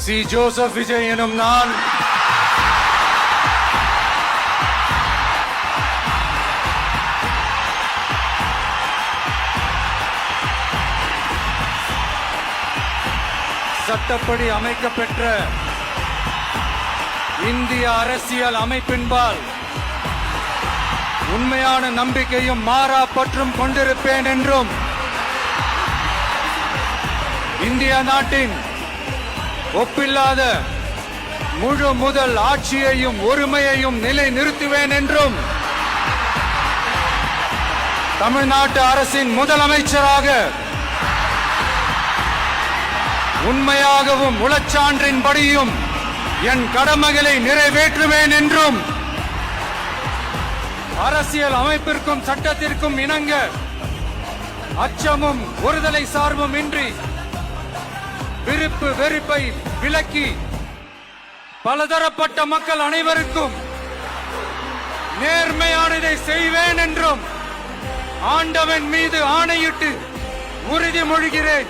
C Joseph Vijay எனும் நான் சட்டப்படி அமைக்கப்பெற்ற இந்திய அரசியல் அமைப்பின்பால் உண்மையான நம்பிக்கையும் மாறா பற்றும் கொண்டிருப்பேன் என்றும் இந்திய நாட்டின் ஒப்பில்லாத முழு முதல் ஆட்சியையும் ஒருமையையும் நிலை நிறுத்துவேன் என்றும் தமிழ்நாட்டு அரசின் முதலமைச்சராக உண்மையாகவும் உளச்சான்றின்படியும் என் கடமைகளை நிறைவேற்றுவேன் என்றும் அரசியல் அமைப்பிற்கும் சட்டத்திற்கும் இணங்க அச்சமும் ஒருதலை சார்பும் இன்றி விருப்பு வெறுப்பை விலக்கி பலதரப்பட்ட மக்கள் அனைவருக்கும் நேர்மையானதை செய்வேன் என்றும் ஆண்டவன் மீது ஆணையிட்டு உறுதிமொழிகிறேன்.